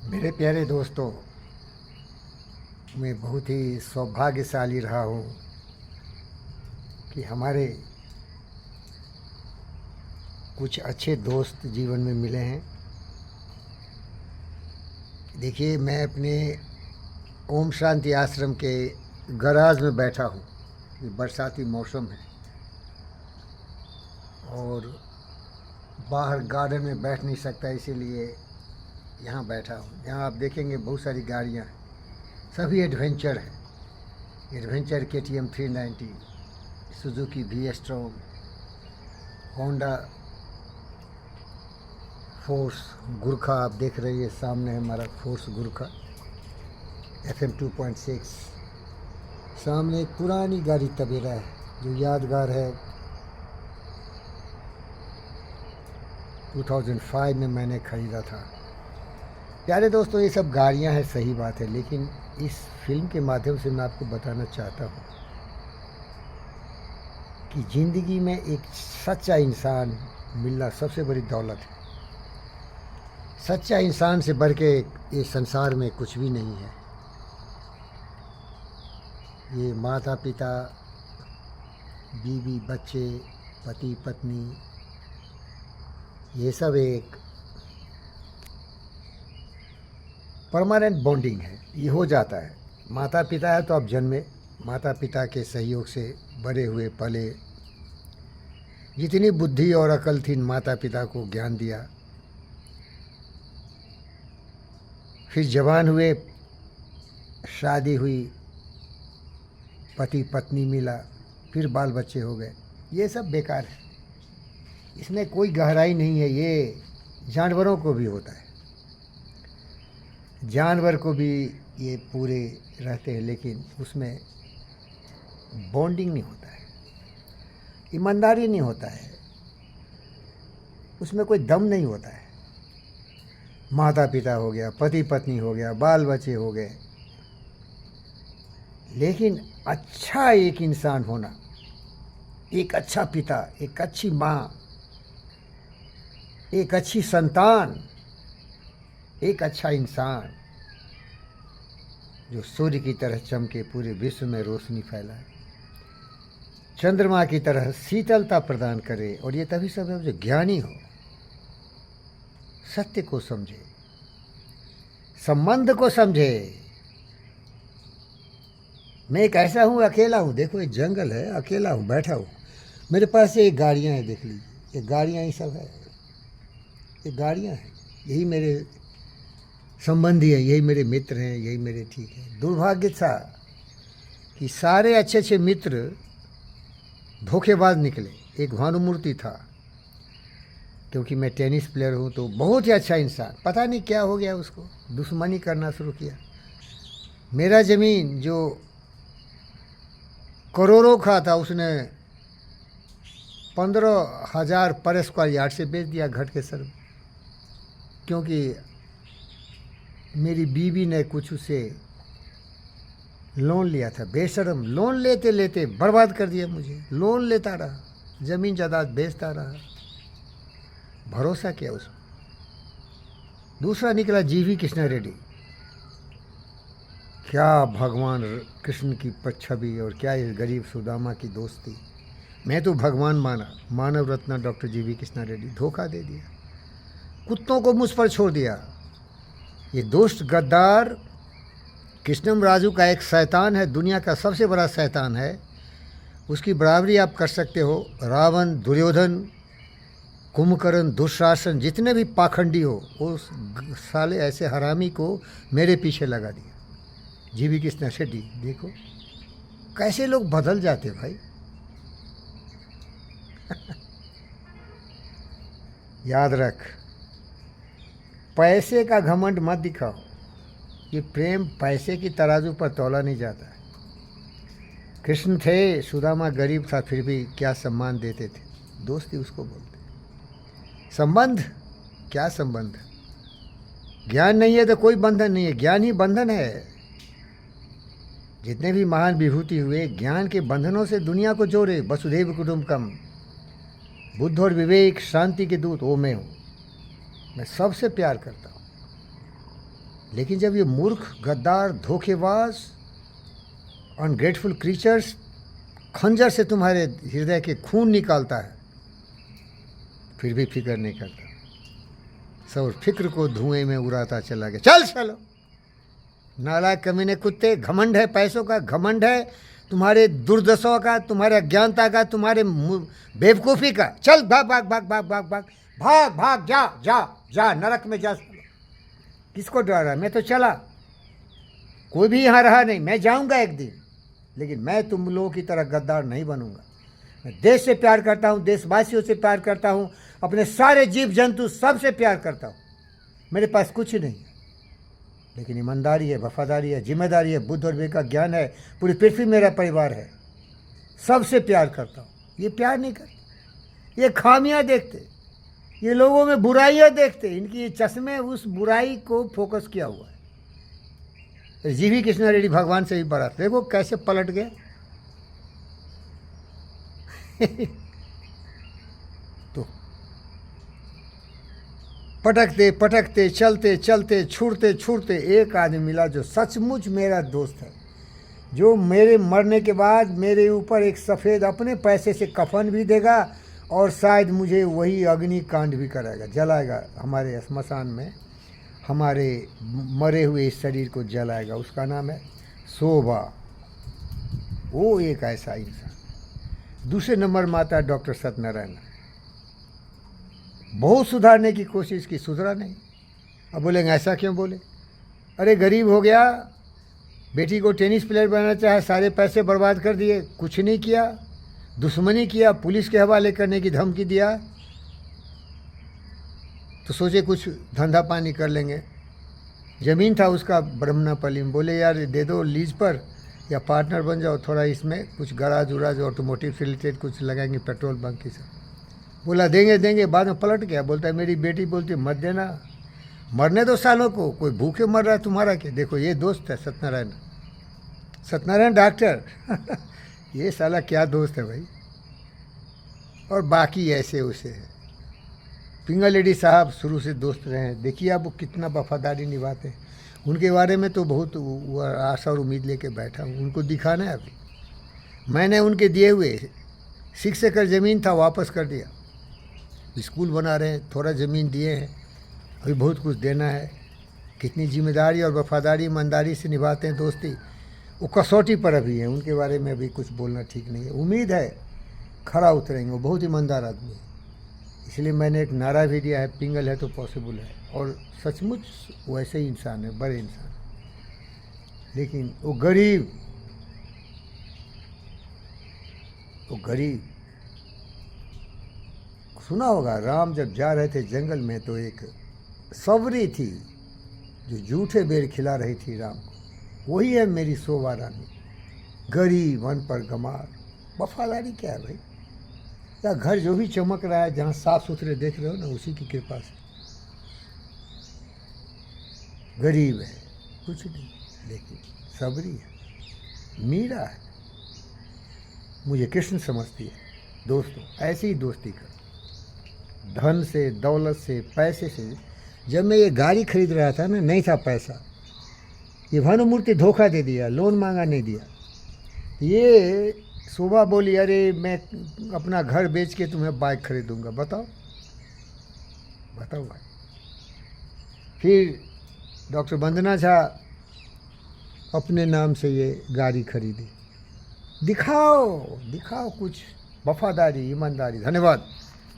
मेरे प्यारे दोस्तों, मैं बहुत ही सौभाग्यशाली रहा हूँ कि हमारे कुछ अच्छे दोस्त जीवन में मिले हैं। देखिए, मैं अपने ओम शांति आश्रम के गराज में बैठा हूँ। ये बरसाती मौसम है और बाहर गार्डन में बैठ नहीं सकता, इसीलिए यहाँ बैठा हूँ। यहाँ आप देखेंगे बहुत सारी गाड़ियाँ हैं, सभी एडवेंचर हैं। Adventure KTM 390, Suzuki V-Strom, Honda force Gurkha. आप देख रहे हैं सामने है हमारा फोर्स गुरखा FM 2.6। सामने एक पुरानी गाड़ी तबेला है जो यादगार है। 2005 में मैंने ख़रीदा था। प्यारे दोस्तों, ये सब गाड़ियां हैं, सही बात है, लेकिन इस फिल्म के माध्यम से मैं आपको बताना चाहता हूँ कि ज़िंदगी में एक सच्चा इंसान मिलना सबसे बड़ी दौलत है। सच्चा इंसान से बढ़ के ये संसार में कुछ भी नहीं है। ये माता पिता, बीवी बच्चे, पति पत्नी, ये सब एक परमानेंट बॉन्डिंग है। ये हो जाता है। माता पिता है तो आप जन्मे, माता पिता के सहयोग से बड़े हुए, पले। जितनी बुद्धि और अकल थी माता पिता को ज्ञान दिया। फिर जवान हुए, शादी हुई, पति पत्नी मिला, फिर बाल बच्चे हो गए। ये सब बेकार है, इसमें कोई गहराई नहीं है। ये जानवरों को भी होता है, जानवर को भी ये पूरे रहते हैं, लेकिन उसमें बॉन्डिंग नहीं होता है, ईमानदारी नहीं होता है, उसमें कोई दम नहीं होता है। माता पिता हो गया, पति पत्नी हो गया, बाल बच्चे हो गए, लेकिन अच्छा एक इंसान होना, एक अच्छा पिता, एक अच्छी माँ, एक अच्छी संतान, एक अच्छा इंसान जो सूर्य की तरह चमके, पूरे विश्व में रोशनी फैलाए, चंद्रमा की तरह शीतलता प्रदान करे। और ये तभी सब है जो ज्ञानी हो, सत्य को समझे, संबंध को समझे। मैं एक ऐसा हूँ, अकेला हूँ। देखो, ये जंगल है, अकेला हूँ, बैठा हूँ। मेरे पास ये गाड़ियाँ हैं, देख लीजिए, ये गाड़ियाँ ही सब है। ये गाड़ियाँ हैं, यही मेरे संबंधी हैं, यही मेरे मित्र हैं, यही मेरे ठीक है। दुर्भाग्य था कि सारे अच्छे अच्छे मित्र धोखेबाज निकले। एक भानुमूर्ति था, क्योंकि मैं टेनिस प्लेयर हूँ, तो बहुत ही अच्छा इंसान, पता नहीं क्या हो गया, उसको दुश्मनी करना शुरू किया। मेरा ज़मीन जो करोड़ों का था, उसने 15,000 पर स्क्वायर यार्ड से बेच दिया घट के सर, क्योंकि मेरी बीवी ने कुछ उसे लोन लिया था। बेशरम, लोन लेते लेते बर्बाद कर दिया मुझे। लोन लेता रहा, ज़मीन जायदाद बेचता रहा, भरोसा किया उसको। दूसरा निकला GV कृष्णा रेड्डी। क्या भगवान कृष्ण की छवि, और क्या इस गरीब सुदामा की दोस्ती। मैं तो भगवान माना, मानव रत्न डॉक्टर GV कृष्णा रेड्डी। धोखा दे दिया, कुत्तों को मुझ पर छोड़ दिया। ये दुष्ट गद्दार कृष्णम राजू का एक शैतान है, दुनिया का सबसे बड़ा शैतान है। उसकी बराबरी आप कर सकते हो। रावण, दुर्योधन, कुंभकर्ण, दुशासन, जितने भी पाखंडी हो, उस साले ऐसे हरामी को मेरे पीछे लगा दिया। GV कृष्णा रेड्डी, देखो कैसे लोग बदल जाते भाई। याद रख, पैसे का घमंड मत दिखाओ। ये प्रेम पैसे की तराजू पर तौला नहीं जाता है। कृष्ण थे, सुदामा गरीब था, फिर भी क्या सम्मान देते थे। दोस्ती उसको बोलते। संबंध, क्या संबंध। ज्ञान नहीं है तो कोई बंधन नहीं है, ज्ञान ही बंधन है। जितने भी महान विभूति हुए, ज्ञान के बंधनों से दुनिया को जोड़े। वसुधैव कुटुंबकम, बुद्ध और विवेक, शांति के दूत, वो मैं हूँ। मैं सबसे प्यार करता हूँ। लेकिन जब ये मूर्ख, गद्दार, धोखेबाज, अनग्रेटफुल क्रीचर्स खंजर से तुम्हारे हृदय के खून निकालता है, फिर भी फिक्र नहीं करता, सब फिक्र को धुएं में उड़ाता चला गया। चल चलो, नालायक कमीने कुत्ते, घमंड है पैसों का, घमंड है तुम्हारे दुर्दशा का, तुम्हारे अज्ञानता का, तुम्हारे बेवकूफ़ी का। चल भाग भाग भाग भाग भाग भाग भाग भाग, जा जा जा, नरक में जा। किसको डर रहा है? मैं तो चला, कोई भी यहाँ रहा नहीं। मैं जाऊँगा एक दिन, लेकिन मैं तुम लोगों की तरह गद्दार नहीं बनूंगा। मैं देश से प्यार करता हूँ, देशवासियों से प्यार करता हूँ, अपने सारे जीव जंतु सबसे प्यार करता हूँ। मेरे पास कुछ नहीं है, लेकिन ईमानदारी है, वफादारी है, जिम्मेदारी है, बुद्ध और विवेक का ज्ञान है, पूरी पृथ्वी मेरा परिवार है, सबसे प्यार करता हूँ। ये प्यार नहीं करते, ये खामियां देखते, ये लोगों में बुराइयां देखते, इनकी ये चश्मे उस बुराई को फोकस किया हुआ है। जीवी कृष्णा रेड्डी भगवान से भी बड़ा, देखो कैसे पलट गया। तो पटकते पटकते, चलते चलते, छूटते छूटते एक आदमी मिला जो सचमुच मेरा दोस्त है, जो मेरे मरने के बाद मेरे ऊपर एक सफ़ेद अपने पैसे से कफन भी देगा और शायद मुझे वही अग्निकांड भी कराएगा, जलाएगा हमारे श्मशान में, हमारे मरे हुए इस शरीर को जलाएगा। उसका नाम है शोभा। वो एक ऐसा इंसान। दूसरे नंबर माता डॉक्टर सत्यनारायण, बहुत सुधारने की कोशिश की, सुधरा नहीं। अब बोलेंगे ऐसा क्यों बोले? अरे गरीब हो गया, बेटी को टेनिस प्लेयर बनाना चाहे, सारे पैसे बर्बाद कर दिए, कुछ नहीं किया, दुश्मनी किया, पुलिस के हवाले करने की धमकी दिया, तो सोचे कुछ धंधा पानी कर लेंगे। ज़मीन था उसका ब्रह्मणापल्ली में, बोले यार दे दो लीज पर या पार्टनर बन जाओ, थोड़ा इसमें कुछ गराज उराज ऑटोमोटिव से रिलेटेड कुछ लगाएंगे, पेट्रोल बंक की सब। बोला देंगे देंगे, बाद में पलट गया, बोलता है मेरी बेटी बोलती मत देना, मरने दो सालों को, कोई भूखे मर रहा है तुम्हारा क्या। देखो ये दोस्त है सत्यनारायण, सत्यनारायण डॉक्टर। ये साला क्या दोस्त है भाई। और बाकी ऐसे उसे है। पिंगल लेडी साहब शुरू से दोस्त रहे हैं, देखिए आप वो कितना वफादारी निभाते हैं। उनके बारे में तो बहुत आशा और उम्मीद लेके बैठा हूँ, उनको दिखाना है। अभी मैंने उनके दिए हुए 6 एकड़ ज़मीन था, वापस कर दिया। स्कूल बना रहे हैं, थोड़ा ज़मीन दिए हैं, अभी बहुत कुछ देना है। कितनी जिम्मेदारी और वफादारी ईमानदारी से निभाते हैं दोस्ती, वो कसौटी पर अभी है। उनके बारे में अभी कुछ बोलना ठीक नहीं है। उम्मीद है खरा उतरेंगे, वो बहुत ईमानदार आदमी है। इसलिए मैंने एक नारा भी दिया है, पिंगल है तो पॉसिबल है। और सचमुच वैसे ही इंसान है, बड़े इंसान, लेकिन वो गरीब, वो गरीब। सुना होगा राम जब जा रहे थे जंगल में तो एक सवरी थी जो जूठे बेर खिला रही थी राम को। वही है मेरी शोभा रानी, गरीब, अनपढ़, गमार। वफादारी क्या है भाई? या घर जो भी चमक रहा है, जहाँ साफ सुथरे देख रहे हो ना, उसी की कृपा से। गरीब है, कुछ नहीं, लेकिन सबरी है, मीरा है, मुझे कृष्ण समझती है। दोस्तों ऐसी ही दोस्ती कर, धन से, दौलत से, पैसे से। जब मैं ये गाड़ी खरीद रहा था ना, नहीं था पैसा, ये भानुमूर्ति धोखा दे दिया, लोन मांगा नहीं दिया। ये शोभा बोली अरे मैं अपना घर बेच के तुम्हें बाइक खरीदूंगा। बताओ बताओ भाई। फिर डॉक्टर वंदना झा अपने नाम से ये गाड़ी खरीदी। दिखाओ दिखाओ कुछ वफादारी, ईमानदारी। धन्यवाद।